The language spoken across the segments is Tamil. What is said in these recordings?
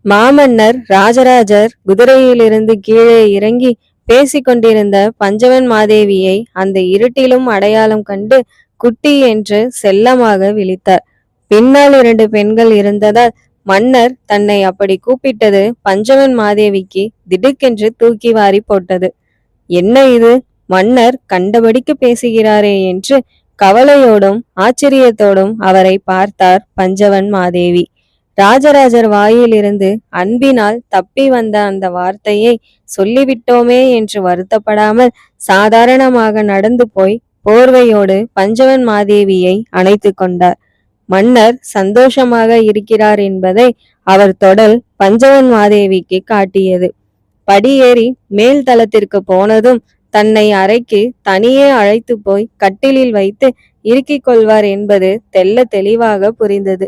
மாமன்னர் ராஜராஜர் குதிரையிலிருந்து கீழே இறங்கி பேசிக்கொண்டிருந்த பஞ்சவன் மாதேவியை அந்த இருட்டிலும் அடையாளம் கண்டு குட்டி என்று செல்லமாக விழித்தார். பின்னால் 2 பெண்கள் இருந்ததால் மன்னர் தன்னை அப்படி கூப்பிட்டது பஞ்சவன் மாதேவிக்கு திடுக்கென்று தூக்கி வாரி போட்டது. என்ன இது, மன்னர் கண்டபடிக்கு பேசுகிறாரே என்று கவலையோடும் ஆச்சரியத்தோடும் அவரை பார்த்தார் பஞ்சவன் மாதேவி. ராஜராஜர் வாயிலிருந்து அன்பினால் தப்பி வந்த அந்த வார்த்தையை சொல்லிவிட்டோமே என்று வருத்தப்படாமல் சாதாரணமாக நடந்து போய் போர்வையோடு பஞ்சவன் மாதேவியை அணைத்து கொண்டார். மன்னர் சந்தோஷமாக இருக்கிறார் என்பதை அவர் தொடல் பஞ்சவன் மாதேவிக்கு காட்டியது. படியேறி மேல் தளத்திற்கு போனதும் தன்னை அறைக்கு தனியே அழைத்து போய் கட்டிலில் வைத்து இறுக்கிக் கொள்வார் என்பது தெல்ல தெளிவாக புரிந்தது.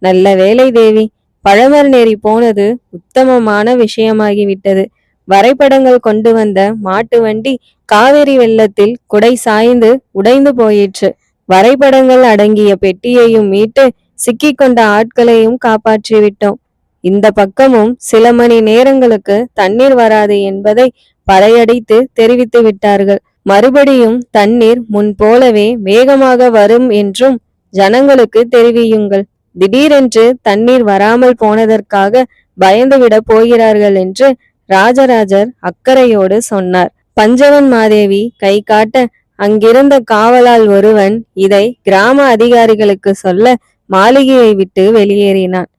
நல்ல வேலை தேவி, பழமர் நெறி போனது உத்தமமான விஷயமாகிவிட்டது. வரைபடங்கள் கொண்டு வந்த மாட்டு வண்டி காவிரி வெள்ளத்தில் குடை சாய்ந்து உடைந்து போயிற்று. வரைபடங்கள் அடங்கிய பெட்டியையும் மீட்டு சிக்கிக்கொண்ட ஆட்களையும் காப்பாற்றிவிட்டோம். இந்த பக்கமும் சில மணி நேரங்களுக்கு தண்ணீர் வராது என்பதை பறையடித்து தெரிவித்து விட்டார்கள். மறுபடியும் தண்ணீர் முன் போலவே வேகமாக வரும் என்றும் ஜனங்களுக்கு தெரிவியுங்கள். திடீரென்று தண்ணீர் வராமல் போனதற்காக பயந்துவிட போகிறார்கள் என்று ராஜராஜர் அக்கறையோடு சொன்னார். பஞ்சவன் மாதேவி கை காட்ட அங்கிருந்த காவலால் ஒருவன் இதை கிராம அதிகாரிகளுக்கு சொல்ல மாளிகையை விட்டு வெளியேறினான்.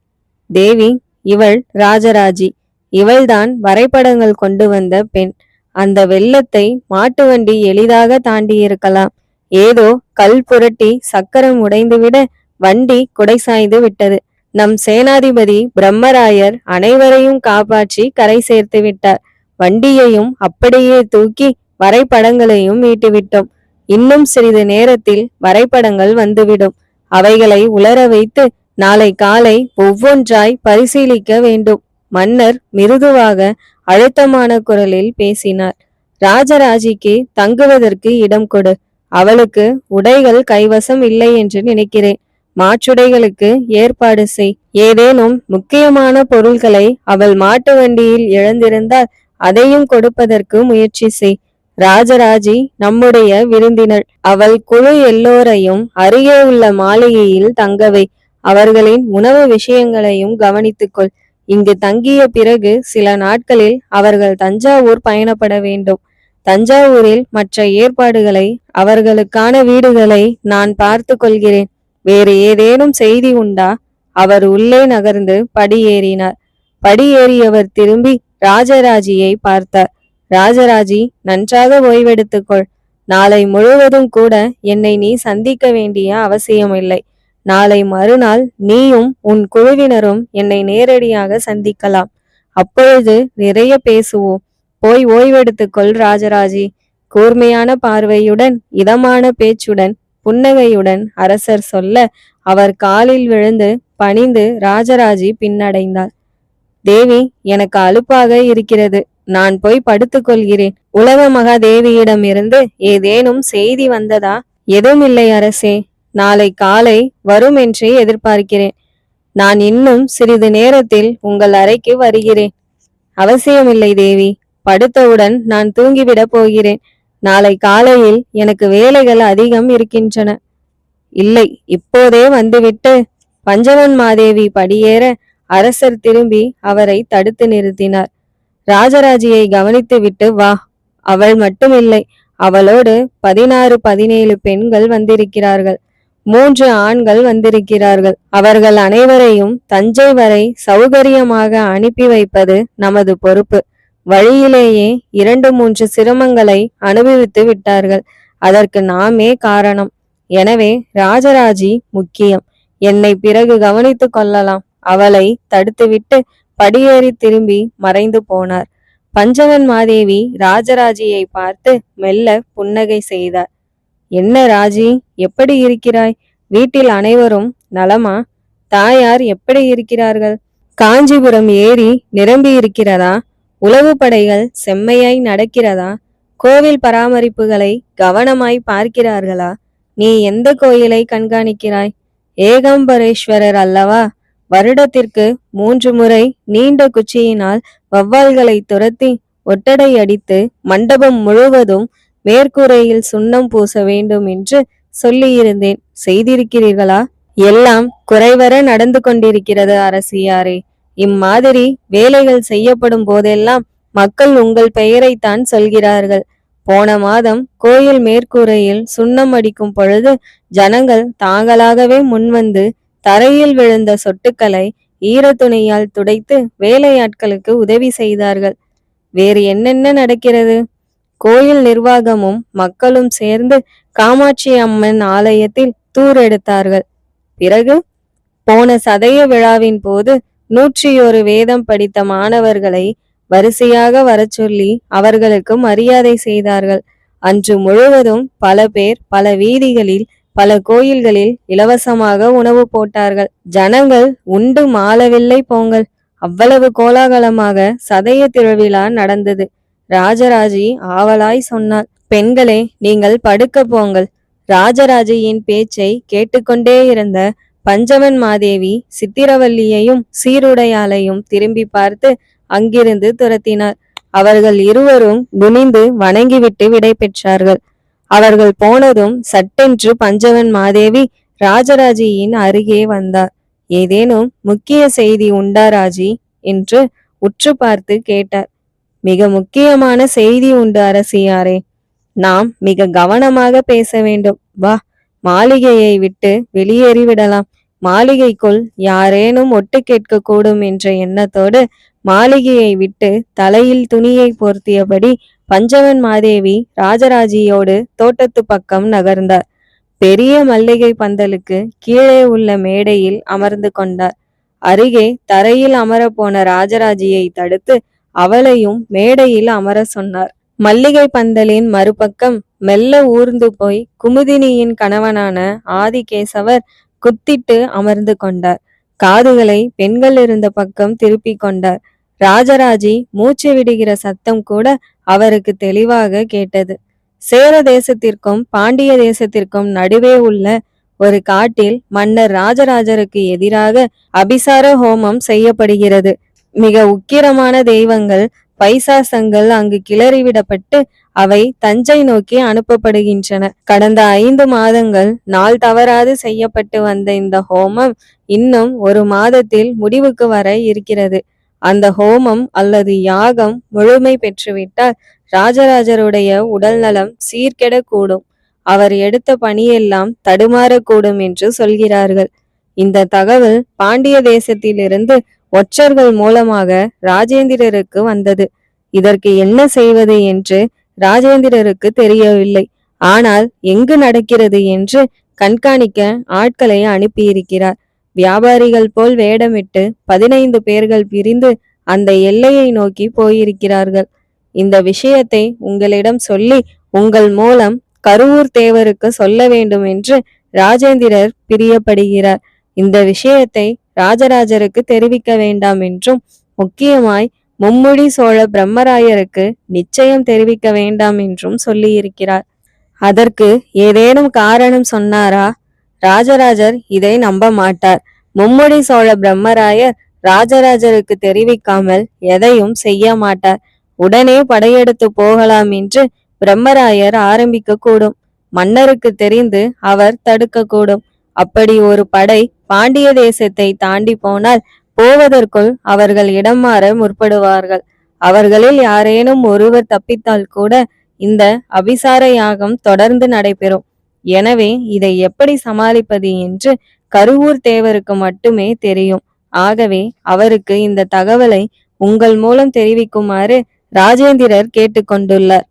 தேவி, இவள் ராஜராஜி. இவள்தான் வரைபடங்கள் கொண்டு வந்த பெண். அந்த வெள்ளத்தை மாட்டு வண்டி எளிதாக தாண்டியிருக்கலாம். ஏதோ கல் புரட்டி சக்கரம் உடைந்துவிட வண்டி குடை சாய்ந்து விட்டது. நம் சேனாதிபதி பிரம்மராயர் அனைவரையும் காப்பாற்றி கரை சேர்த்து விட்டார். வண்டியையும் அப்படியே தூக்கி வரைபடங்களையும் மீட்டுவிட்டோம். இன்னும் சிறிது நேரத்தில் வரைபடங்கள் வந்துவிடும். அவைகளை உலர வைத்து நாளை காலை ஒவ்வொன்றாய் பரிசீலிக்க வேண்டும். மன்னர் மிருதுவாக அழுத்தமான குரலில் பேசினார். ராஜராஜிக்கு தங்குவதற்கு இடம் கொடு. அவளுக்கு உடைகள் கைவசம் இல்லை என்று நினைக்கிறேன். மாற்றுடைகளுக்கு ஏற்பாடு செய். ஏதேனும் முக்கியமான பொருள்களை அவள் மாட்டு வண்டியில் இழந்திருந்தால் அதையும் கொடுப்பதற்கு முயற்சி செய். ராஜராஜி நம்முடைய விருந்தினர். அவள் குழு எல்லோரையும் அருகே உள்ள மாளிகையில் தங்கவை. அவர்களின் உணவு விஷயங்களையும் கவனித்துக்கொள். இங்கு தங்கிய பிறகு சில நாட்களில் அவர்கள் தஞ்சாவூர் பயணப்பட வேண்டும். தஞ்சாவூரில் மற்ற ஏற்பாடுகளை, அவர்களுக்கான வீடுகளை நான் பார்த்து கொள்கிறேன். வேறு ஏதேனும் செய்தி உண்டா? அவர் உள்ளே நகர்ந்து படியேறினார். படியேறியவர் திரும்பி ராஜராஜியை பார்த்தார். ராஜராஜி, நன்றாக ஓய்வெடுத்துக்கொள். நாளை முழுவதும் கூட என்னை நீ சந்திக்க வேண்டிய அவசியமில்லை. நாளை மறுநாள் நீயும் உன் குழுவினரும் என்னை நேரடியாக சந்திக்கலாம். அப்பொழுது நிறைய பேசுவோம். போய் ஓய்வெடுத்துக்கொள் ராஜராஜி. கூர்மையான பார்வையுடன் இதமான பேச்சுடன் புன்னகையுடன் அரசர் சொல்ல அவர் காலில் விழுந்து பணிந்து ராஜராஜி பின்னடைந்தார். தேவி, எனக்கு அலுப்பாக இருக்கிறது. நான் போய் படுத்துக் கொள்கிறேன். உலக மகாதேவியிடமிருந்து ஏதேனும் செய்தி வந்ததா? எதுவுமில்லை அரசே. நாளை காலை வரும் என்றே எதிர்பார்க்கிறேன். நான் இன்னும் சிறிது நேரத்தில் உங்கள் அறைக்கு வருகிறேன். அவசியமில்லை தேவி. படுத்தவுடன் நான் தூங்கிவிடப் போகிறேன். நாளை காலையில் எனக்கு வேலைகள் அதிகம் இருக்கின்றன. இல்லை, இப்போதே வந்துவிட்டு. பஞ்சவன் மாதேவி படியேற அரசர் திரும்பி அவரை தடுத்து நிறுத்தினார். ராஜராஜியை கவனித்துவிட்டு வா. அவள் மட்டுமில்லை, அவளோடு 16, 17 பெண்கள் வந்திருக்கிறார்கள். 3 ஆண்கள் வந்திருக்கிறார்கள். அவர்கள் அனைவரையும் தஞ்சை வரை சௌகரியமாக அனுப்பி வைப்பது நமது பொறுப்பு. வழியிலேயே 2, 3 சிரமங்களை அனுபவித்து விட்டார்கள். அதற்கு நாமே காரணம். எனவே ராஜராஜி முக்கியம். என்னை பிறகு கவனித்துக் கொள்ளலாம். அவளை தடுத்துவிட்டு படியேறி திரும்பி மறைந்து போனார். பஞ்சவன் மாதேவி ராஜராஜியை பார்த்து மெல்ல புன்னகை செய்தார். என்ன ராஜி, எப்படி இருக்கிறாய்? வீட்டில் அனைவரும் நலமா? தாயார் எப்படி இருக்கிறார்கள்? காஞ்சிபுரம் ஏரி நிரம்பி இருக்கிறதா? உளவு படைகள் செம்மையாய் நடக்கிறதா? கோவில் பராமரிப்புகளை கவனமாய் பார்க்கிறார்களா? நீ எந்த கோயிலை கண்காணிக்கிறாய்? ஏகாம்பரேஸ்வரர் அல்லவா? வருடத்திற்கு 3 முறை நீண்ட குச்சியினால் வௌவால்களை துரத்தி ஒட்டடை அடித்து மண்டபம் முழுவதும் மேற்கூரையில் சுண்ணம் பூச வேண்டும் என்று சொல்லியிருந்தேன். செய்திருக்கிறீர்களா? எல்லாம் குறைவர நடந்து கொண்டிருக்கிறது அரசியாரே. இம்மாதிரி வேலைகள் செய்யப்படும் போதெல்லாம் மக்கள் உங்கள் பெயரைத்தான் சொல்கிறார்கள். போன மாதம் கோயில் மேற்கூரையில் சுண்ணம் அடிக்கும் பொழுது ஜனங்கள் தாங்களாகவே முன்வந்து தரையில் விழுந்த சொட்டுக்களை ஈரத்துணியால் துடைத்து வேலையாட்களுக்கு உதவி செய்தார்கள். வேறு என்னென்ன நடக்கிறது? கோயில் நிர்வாகமும் மக்களும் சேர்ந்து காமாட்சி அம்மன் ஆலயத்தில் தூர் எடுத்தார்கள். பிறகு போன சதய விழாவின் போது 101 வேதம் படித்த மாணவர்களை வரிசையாக வரச் சொல்லி அவர்களுக்கு மரியாதை செய்தார்கள். அன்று முழுவதும் பல பேர் பல வீதிகளில் பல கோயில்களில் இலவசமாக உணவு போட்டார்கள். ஜனங்கள் உண்டு மாளவில்லை போங்கள். அவ்வளவு கோலாகலமாக சதய திருவிழா நடந்தது. ராஜராஜி ஆவலாய் சொன்னாள், பெண்களே, நீங்கள் படுக்க போங்கள். ராஜராஜியின் பேச்சை கேட்டுக்கொண்டே இருந்த பஞ்சவன் மாதேவி சித்திரவல்லியையும் சீருடையாளையும் திரும்பி பார்த்து அங்கிருந்து துரத்தினார். அவர்கள் இருவரும் குனிந்து வணங்கிவிட்டு விடை பெற்றார்கள். அவர்கள் போனதும் சட்டென்று பஞ்சவன் மாதேவி ராஜராஜியின் அருகே வந்தார். ஏதேனும் முக்கிய செய்தி உண்டா ராஜி என்று உற்று பார்த்து கேட்டார். மிக முக்கியமான செய்தி உண்டு அரசியாரே. நாம் மிக கவனமாக பேச வேண்டும். வா, மாளிகையை விட்டு வெளியேறிவிடலாம். மாளிகைக்குள் யாரேனும் ஒட்டு கேட்க கூடும் என்ற எண்ணத்தோடு மாளிகையை விட்டு தலையில் துணியை போர்த்தியபடி பஞ்சவன் மாதேவி ராஜராஜியோடு தோட்டத்து பக்கம் நகர்ந்தார். பெரிய மல்லிகை பந்தலுக்கு கீழே உள்ள மேடையில் அமர்ந்து கொண்டார். அருகே தரையில் அமர போன ராஜராஜியை தடுத்து அவளையும் மேடையில் அமர சொன்னார். மல்லிகை பந்தலின் மறுபக்கம் மெல்ல ஊர்ந்து போய் குமுதினியின் கணவனான ஆதிகேசவர் குத்திட்டு அமர்ந்து கொண்டார். காதுகளை பெண்கள் இருந்த பக்கம் திருப்பி கொண்டார். ராஜராஜி மூச்சு விடுகிற சத்தம் கூட அவருக்கு தெளிவாக கேட்டது. சேர தேசத்திற்கும் பாண்டிய தேசத்திற்கும் நடுவே உள்ள ஒரு காட்டில் மன்னர் ராஜராஜருக்கு எதிராக அபிசார ஹோமம் செய்யப்படுகிறது. மிக உக்கிரமான தெய்வங்கள் பைசாசங்கள் அங்கு கிளறிவிடப்பட்டு அவை தஞ்சை நோக்கி அனுப்பப்படுகின்றன. கடந்த 5 மாதங்கள் நாள் தவறாது செய்யப்பட்டு வந்த இந்த ஹோமம் இன்னும் 1 மாதத்தில் முடிவுக்கு வர இருக்கிறது. அந்த ஹோமம் அல்லது யாகம் முழுமை பெற்றுவிட்டால் ராஜராஜருடைய உடல் நலம் சீர்கெடக்கூடும். அவர் எடுத்த பணியெல்லாம் தடுமாறக்கூடும் என்று சொல்கிறார்கள். இந்த தகவல் பாண்டிய தேசத்திலிருந்து ஒற்றர்கள் மூலமாக ராஜேந்திரருக்கு வந்தது. இதற்கு என்ன செய்வது என்று ராஜேந்திரருக்கு தெரியவில்லை. ஆனால் எங்கு நடக்கிறது என்று கண்காணிக்க ஆட்களை அனுப்பியிருக்கிறார். வியாபாரிகள் போல் வேடமிட்டு 15 பேர்கள் பிரிந்து அந்த எல்லையை நோக்கி போயிருக்கிறார்கள். இந்த விஷயத்தை உங்களிடம் சொல்லி உங்கள் மூலம் கருவூர் தேவருக்கு சொல்ல வேண்டும் என்று ராஜேந்திரர் பிரியப்படுகிறார். இந்த விஷயத்தை ராஜராஜருக்கு தெரிவிக்க வேண்டாம் என்றும் முக்கியமாய் மும்முடி சோழ பிரம்மராயருக்கு நிச்சயம் தெரிவிக்க வேண்டாம் என்றும் சொல்லியிருக்கிறார். அதற்கு ஏதேனும் காரணம் சொன்னாரா? ராஜராஜர் இதை நம்ப மாட்டார். மும்முடி சோழ பிரம்மராயர் ராஜராஜருக்கு தெரிவிக்காமல் எதையும் செய்ய மாட்டார். உடனே படையெடுத்து போகலாம் என்று பிரம்மராயர் ஆரம்பிக்க கூடும். மன்னருக்கு தெரிந்து அவர் தடுக்க கூடும். அப்படி ஒரு படை பாண்டிய தேசத்தை தாண்டி போனால் போவதற்குள் அவர்கள் இடம் மாற முற்படுவார்கள். அவர்களில் யாரேனும் ஒருவர் தப்பித்தால் கூட இந்த அபிசார யாகம் தொடர்ந்து நடைபெறும். எனவே இதை எப்படி சமாளிப்பது என்று கருவூர் தேவருக்கு மட்டுமே தெரியும். ஆகவே அவருக்கு இந்த தகவலை உங்கள் மூலம் தெரிவிக்குமாறு ராஜேந்திரர் கேட்டுக்கொண்டுள்ளார்.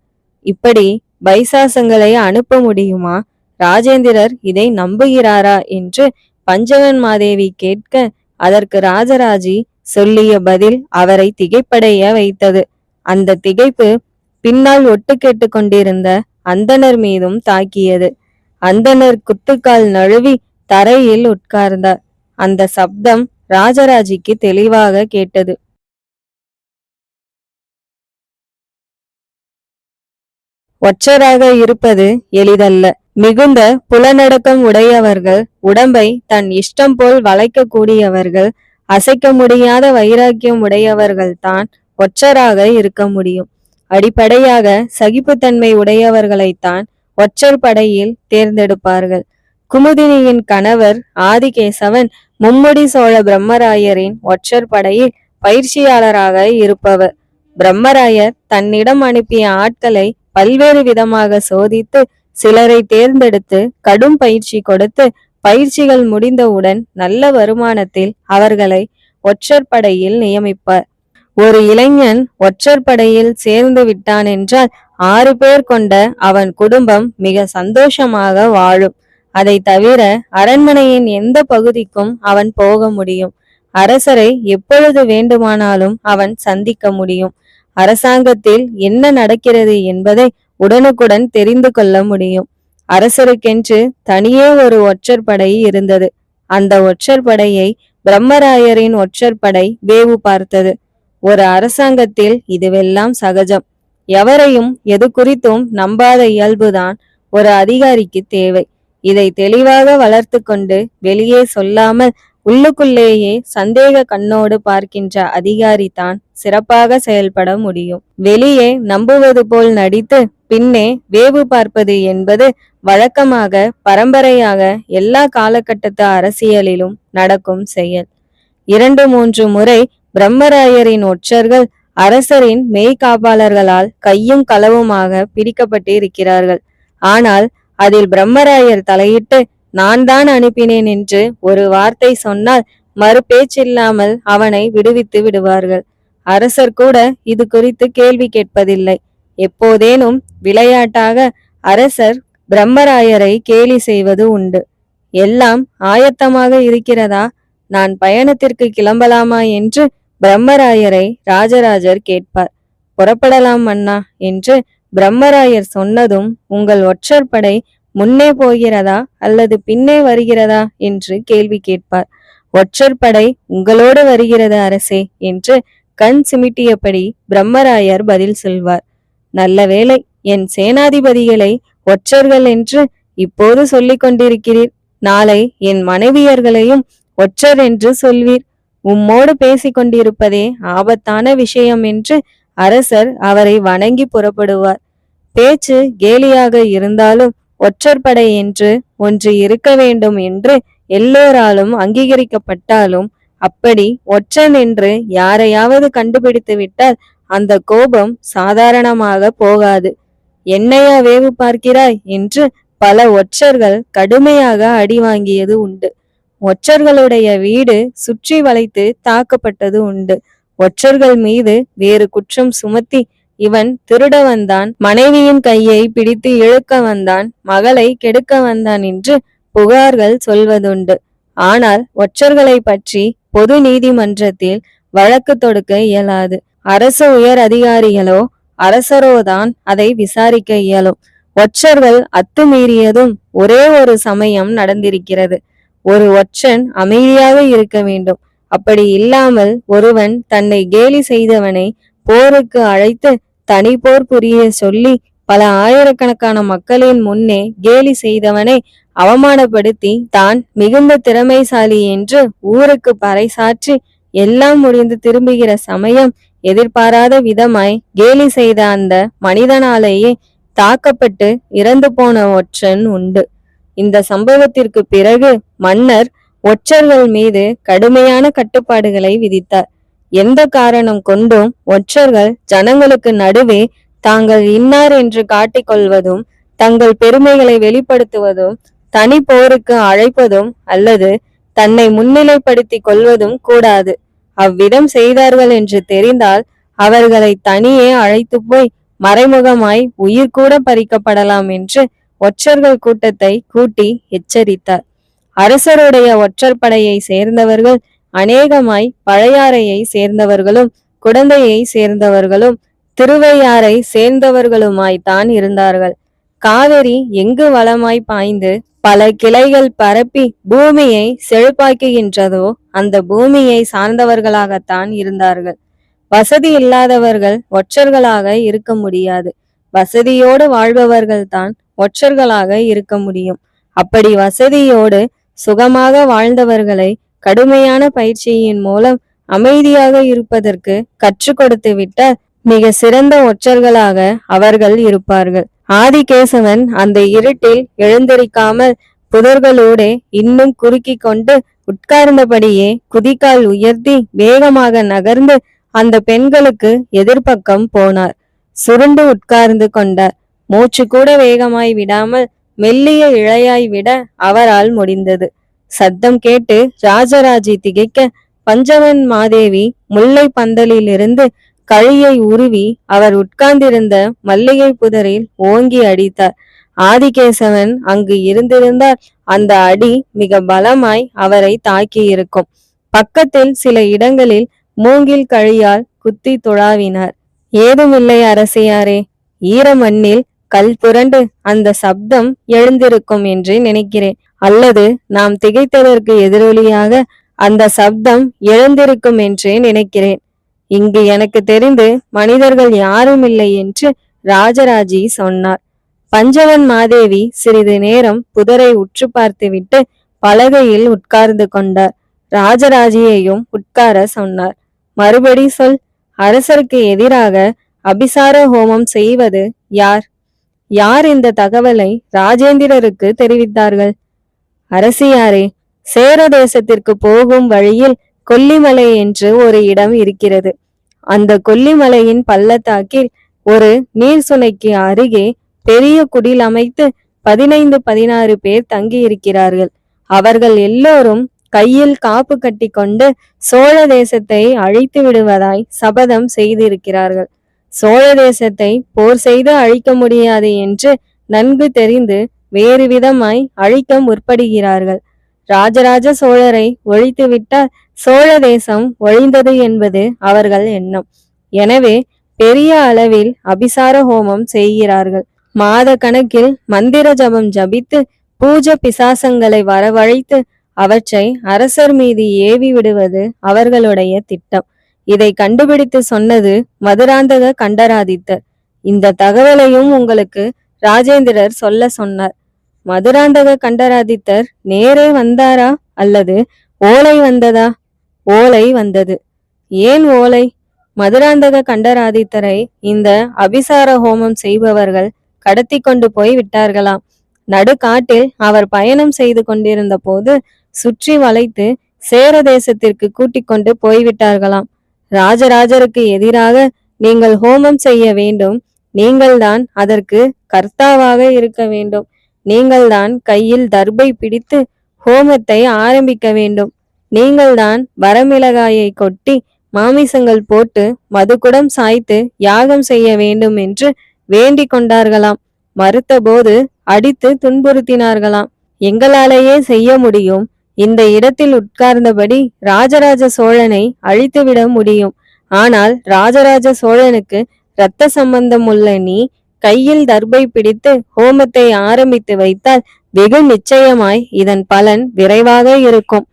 இப்படி பைசாசங்களை அனுப்ப முடியுமா? ராஜேந்திரர் இதை நம்புகிறாரா என்று பஞ்சவன் மாதேவி கேட்க அதற்கு ராஜராஜி சொல்லிய பதில் அவரை திகைப்படைய வைத்தது. அந்த திகைப்பு பின்னால் ஒட்டு கேட்டு கொண்டிருந்த அந்தணர் மீதும் தாக்கியது. அந்தணர் குத்துக்கால் நழுவி தரையில் உட்கார்ந்தார். அந்த சப்தம் ராஜராஜிக்கு தெளிவாக கேட்டது. ஒற்றராக இருப்பது எளிதல்ல. மிகுந்த புலனடக்கம் உடையவர்கள், உடம்பை தன் இஷ்டம் போல் வளைக்க கூடியவர்கள், அசைக்க முடியாத வைராக்கியம் உடையவர்கள்தான் ஒற்றராக இருக்க முடியும். அடிப்படையாக சகிப்புத்தன்மை உடையவர்களைத்தான் ஒற்றர் படையில் தேர்ந்தெடுப்பார்கள். குமுதினியின் கணவர் ஆதிகேசவன் மும்முடி சோழ பிரம்மராயரின் ஒற்றர் படையில் பயிற்சியாளராக இருப்பவர். பிரம்மராயர் தன்னிடம் அனுப்பிய ஆட்களை பல்வேறு விதமாக சோதித்து சிலரை தேர்ந்தெடுத்து கடும் பயிற்சி கொடுத்து பயிற்சிகள் முடிந்தவுடன் நல்ல வருமானத்தில் அவர்களை ஒற்றர் படையில் நியமிப்பார். ஒரு இளைஞன் ஒற்றர் படையில் சேர்ந்து விட்டான் என்றால் 6 பேர் கொண்ட அவன் குடும்பம் மிக சந்தோஷமாக வாழும். அதை தவிர அரண்மனையின் எந்த பகுதிக்கும் அவன் போக முடியும். அரசரை எப்பொழுது வேண்டுமானாலும் அவன் சந்திக்க முடியும். அரசாங்கத்தில் என்ன நடக்கிறது என்பதை உடனுக்குடன் தெரிந்து கொள்ள முடியும். அரசருக்கென்று தனியே ஒரு ஒற்றர் படை இருந்தது. அந்த ஒற்றர் படையை பிரம்மராயரின் ஒற்றர் படை வேவு பார்த்தது. ஒரு அரசாங்கத்தில் இதுவெல்லாம் சகஜம். எவரையும் எது குறித்தும் நம்பாத இயல்புதான் ஒரு அதிகாரிக்கு தேவை. இதை தெளிவாக வளர்த்து கொண்டு வெளியே சொல்லாமல் உள்ளுக்குள்ளேயே சந்தேக கண்ணோடு பார்க்கின்ற அதிகாரி தான் சிறப்பாக செயல்பட முடியும். வெளியே நம்புவது போல் நடித்து பின்னே வேவு பார்ப்பது என்பது வழக்கமாக பரம்பரையாக எல்லா காலகட்டத்து அரசியலிலும் நடக்கும் செயல். 2-3 முறை பிரம்மராயரின் ஒற்றர்கள் அரசரின் மெய்காப்பாளர்களால் கையும் களவுமாக பிடிக்கப்பட்டு இருக்கிறார்கள். ஆனால் அதில் பிரம்மராயர் தலையிட்டு நான் தான் அனுப்பினேன் என்று ஒரு வார்த்தை சொன்னால் மறுபேச்சில்லாமல் அவனை விடுவித்து விடுவார்கள். அரசர் கூட இது குறித்து கேள்வி கேட்பதில்லை. எப்போதேனும் விளையாட்டாக அரசர் பிரம்மராயரை கேலி செய்வது உண்டு. எல்லாம் ஆயத்தமாக இருக்கிறதா, நான் பயணத்திற்கு கிளம்பலாமா என்று பிரம்மராயரை ராஜராஜர் கேட்பார். புறப்படலாம் மன்னா என்று பிரம்மராயர் சொன்னதும் உங்கள் ஒற்றர் படை முன்னே போகிறதா அல்லது பின்னே வருகிறதா என்று கேள்வி கேட்பார். ஒற்றர் படை உங்களோடு வருகிறது அரசே என்று கண் சிமிட்டியபடி பிரம்மராயர் பதில் சொல்வார். நல்ல வேளை, என் சேனாதிபதிகளை ஒற்றர்கள் என்று இப்போது சொல்லிக் கொண்டிருக்கிறீர். நாளை என் மனைவியர்களையும் ஒற்றர் என்று சொல்வீர். உம்மோடு பேசிக் கொண்டிருப்பதே ஆபத்தான விஷயம் என்று அரசர் அவரை வணங்கி புறப்படுவார். பேச்சு கேலியாக இருந்தாலும் ஒற்றர் படை என்று ஒன்று இருக்க வேண்டும் என்று எல்லோராலும் அங்கீகரிக்கப்பட்டாலும் அப்படி ஒற்றன் என்று யாரையாவது கண்டுபிடித்து விட்டால் அந்த கோபம் சாதாரணமாக போகாது. என்னையா வேவு பார்க்கிறாய் என்று பல ஒற்றர்கள் கடுமையாக அடி வாங்கியது உண்டு. ஒற்றர்களுடைய வீடு சுற்றி வளைத்து தாக்கப்பட்டது உண்டு. ஒற்றர்கள் மீது வேறு குற்றம் சுமத்தி இவன் திருட வந்தான், மனைவியின் கையை பிடித்து இழுக்க வந்தான், மகளை கெடுக்க வந்தான் என்று புகார்கள் சொல்வதுண்டு. ஆனால் ஒற்றர்களை பற்றி பொது நீதிமன்றத்தில் வழக்கு தொடுக்க இயலாது. அரசு உயர் அதிகாரிகளோ அரசரோதான் அதை விசாரிக்க இயலும். ஒற்றர்கள் அத்துமீறியதும் ஒரே ஒரு சமயம் நடந்திருக்கிறது. ஒரு ஒற்றன் அமைதியாக இருக்க வேண்டும். அப்படி இல்லாமல் ஒருவன் தன்னை கேலி செய்தவனை போருக்கு அழைத்து தனி போர் புரிய சொல்லி பல ஆயிரக்கணக்கான மக்களின் முன்னே கேலி செய்தவனை அவமானப்படுத்தி தான் மிகுந்த திறமைசாலி என்று ஊருக்கு பறைசாற்றி எல்லாம் முடிந்து திரும்புகிற சமயம் எதிர்பாராத விதமாய் கேலி செய்த அந்த மனிதனாலேயே தாக்கப்பட்டு இறந்து போன ஒற்றன் உண்டு. இந்த சம்பவத்திற்கு பிறகு மன்னர் ஒற்றர்கள் மீது கடுமையான கட்டுப்பாடுகளை விதித்தார். எந்த காரணம் கொண்டும் ஒற்றர்கள் ஜனங்களுக்கு நடுவே தாங்கள் இன்னார் என்று காட்டிக்கொள்வதும் தங்கள் பெருமைகளை வெளிப்படுத்துவதும் தனி போருக்கு அழைப்பதும் அல்லது தன்னை முன்னிலைப்படுத்தி கொள்வதும் கூடாது. அவ்விதம் செய்தார்கள் என்று தெரிந்தால் அவர்களை தனியே அழைத்து போய் மறைமுகமாய் உயிர் கூட பறிக்கப்படலாம் என்று ஒற்றர்கள் கூட்டத்தை கூட்டி எச்சரித்தார். அரசருடைய ஒற்றர் படையை சேர்ந்தவர்கள் அநேகமாய் பழையாறையை சேர்ந்தவர்களும் குடந்தையை சேர்ந்தவர்களும் திருவையாறை சேர்ந்தவர்களுமாய்த்தான் இருந்தார்கள். காவிரி எங்கு வளமாய் பாய்ந்து பல கிளைகள் பரப்பி பூமியை செழிப்பாக்குகின்றதோ அந்த பூமியை சார்ந்தவர்களாகத்தான் இருந்தார்கள். வசதி இல்லாதவர்கள் ஒற்றர்களாக இருக்க முடியாது. வசதியோடு வாழ்பவர்கள் தான் ஒற்றர்களாக இருக்க முடியும். அப்படி வசதியோடு சுகமாக வாழ்ந்தவர்களை கடுமையான பயிற்சியின் மூலம் அமைதியாக இருப்பதற்கு கற்றுக் கொடுத்து விட்டால் மிக சிறந்த ஒற்றர்களாக அவர்கள் இருப்பார்கள். ஆதிகேசவன் அந்த இருட்டில் எழுந்திருக்காமல் புதர்களோடே இன்னும் குறுக்கி கொண்டு உட்கார்ந்தபடியே குதிகால் உயர்த்தி வேகமாக நகர்ந்து அந்த பெண்களுக்கு எதிர்பக்கம் போனார். சுருண்டு உட்கார்ந்து கொண்டார். மூச்சு கூட வேகமாய் விடாமல் மெல்லிய இழையாய் விட அவரால் முடிந்தது. சத்தம் கேட்டு ராஜராஜி திகைக்க பஞ்சவன் மாதேவி முல்லை பந்தலிலிருந்து கழியை உருவி அவர் உட்கார்ந்திருந்த மல்லிகை புதரில் ஓங்கி அடித்தார். ஆதிகேசவன் அங்கு இருந்திருந்தால் அந்த அடி மிக பலமாய் அவரை தாக்கி இருக்கும். பக்கத்தில் சில இடங்களில் மூங்கில் கழியால் குத்தி துழாவினார். ஏதுமில்லை அரசியாரே, ஈர மண்ணில் கல் புரண்டு அந்த சப்தம் எழுந்திருக்கும் என்று நினைக்கிறேன். அல்லது நாம் திகைத்ததற்கு எதிரொலியாக அந்த சப்தம் எழுந்திருக்கும் என்று நினைக்கிறேன். இங்கு எனக்கு தெரிந்து மனிதர்கள் யாரும் இல்லை என்று ராஜராஜி சொன்னார். பஞ்சவன் மாதேவி சிறிது நேரம் புதரை உற்று பார்த்துவிட்டு பலகையில் உட்கார்ந்து கொண்டார். ராஜராஜியையும் உட்கார சொன்னார். மறுபடி சொல், அரசருக்கு எதிராக அபிசார ஹோமம் செய்வது யார்? யார் இந்த தகவலை ராஜேந்திரருக்கு தெரிவித்தார்கள்? அரசியாரே, சேர தேசத்திற்கு போகும் வழியில் கொல்லிமலை என்று ஒரு இடம் இருக்கிறது. அந்த கொல்லிமலையின் பள்ளத்தாக்கில் ஒரு நீர் சுனைக்கு அருகே பெரிய குடில் அமைத்து 15-16 பேர் தங்கியிருக்கிறார்கள். அவர்கள் எல்லோரும் கையில் காப்பு கட்டி கொண்டு சோழ தேசத்தை அழித்து விடுவதாய் சபதம் செய்திருக்கிறார்கள். சோழ தேசத்தை போர் செய்து அழிக்க முடியாது என்று நன்கு தெரிந்து வேறு விதமாய் அழிக்க முற்படுகிறார்கள். ராஜராஜ சோழரை ஒழித்துவிட்டால் சோழ தேசம் ஒழிந்தது என்பது அவர்கள் எண்ணம். எனவே பெரிய அளவில் அபிசார ஹோமம் செய்கிறார்கள். மாத கணக்கில் மந்திர ஜபம் ஜபித்து பூஜ பிசாசங்களை வரவழைத்து அவற்றை அரசர் மீது ஏவி விடுவது அவர்களுடைய திட்டம். இதை கண்டுபிடித்து சொன்னது மதுராந்தக கண்டராதித்தர். இந்த தகவலையும் உங்களுக்கு ராஜேந்திரர் சொல்ல சொன்னார். மதுராந்தக கண்டராதித்தர் நேரே வந்தாரா அல்லது ஓலை வந்ததா? ஓலை வந்தது. ஏன் ஓலை? மதுராந்தக கண்டராதித்தரை இந்த அபிசார ஹோமம் செய்பவர்கள் கடத்தி கொண்டு போய் விட்டார்களாம். நடுக்காட்டில் அவர் பயணம் செய்து கொண்டிருந்த போது சுற்றி வளைத்து சேர தேசத்திற்கு கூட்டிக் கொண்டு போய்விட்டார்களாம். ராஜராஜருக்கு எதிராக நீங்கள் ஹோமம் செய்ய வேண்டும். நீங்கள்தான் அதற்கு கர்த்தாவாக இருக்க வேண்டும். நீங்கள்தான் கையில் தர்பை பிடித்து ஹோமத்தை ஆரம்பிக்க வேண்டும். நீங்கள்தான் வரமிளகாயை கொட்டி மாமிசங்கள் போட்டு மதுக்குடம் சாய்த்து யாகம் செய்ய வேண்டும் என்று வேண்டிக் கொண்டார்களாம். மறுத்தபோது அடித்து துன்புறுத்தினார்களாம். எங்களாலேயே செய்ய முடியும். இந்த இடத்தில் உட்கார்ந்தபடி ராஜராஜ சோழனை அழித்துவிட முடியும். ஆனால் ராஜராஜ சோழனுக்கு இரத்த சம்பந்தம் உள்ள நீ கையில் தர்பை பிடித்து ஹோமத்தை ஆரம்பித்து வைத்தால் வெகு நிச்சயமாய் இதன் பலன் விரைவாக இருக்கும்.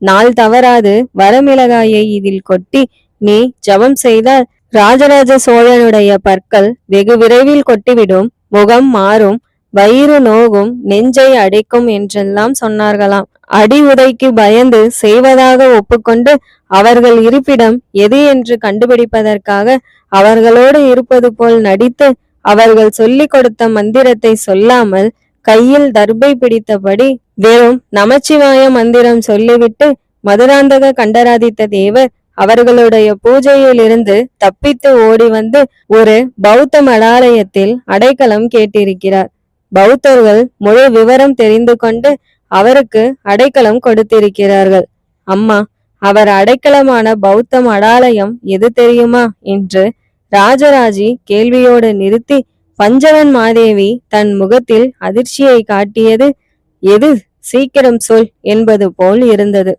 நாள் தவறாது வரமிளகாயை இதில் கொட்டி நீ ஜபம் செய்தால் ராஜராஜ சோழனுடைய பற்கள் வெகு விரைவில் கொட்டிவிடும். முகம் மாறும், வயிறு நோகும், நெஞ்சை அடைக்கும் என்றெல்லாம் சொன்னார்களாம். அடி உதைக்கு பயந்து செய்வதாக ஒப்புக்கொண்டு அவர்கள் இருப்பிடம் எது என்று கண்டுபிடிப்பதற்காக அவர்களோடு இருப்பது போல் நடித்து அவர்கள் சொல்லிக் கொடுத்த மந்திரத்தை சொல்லாமல் கையில் தர்பை பிடித்தபடி வெறும் நமச்சிவாய மந்திரம் சொல்லிவிட்டு மதுராந்தக கண்டராதித்த தேவர் அவர்களுடைய பூஜையில் இருந்து தப்பித்து ஓடி வந்து ஒரு பௌத்த மடாலயத்தில் அடைக்கலம் கேட்டிருக்கிறார். பௌத்தர்கள் முழு விவரம் தெரிந்து கொண்டு அவருக்கு அடைக்கலம் கொடுத்திருக்கிறார்கள். அம்மா, அவர் அடைக்கலமான பௌத்த மடாலயம் எது தெரியுமா என்று ராஜராஜி கேள்வியோடு நிறுத்தி பஞ்சவன் மாதேவி தன் முகத்தில் அதிர்ச்சியை காட்டியது எது, சீக்கிரம் சொல் என்பது போல் இருந்தது.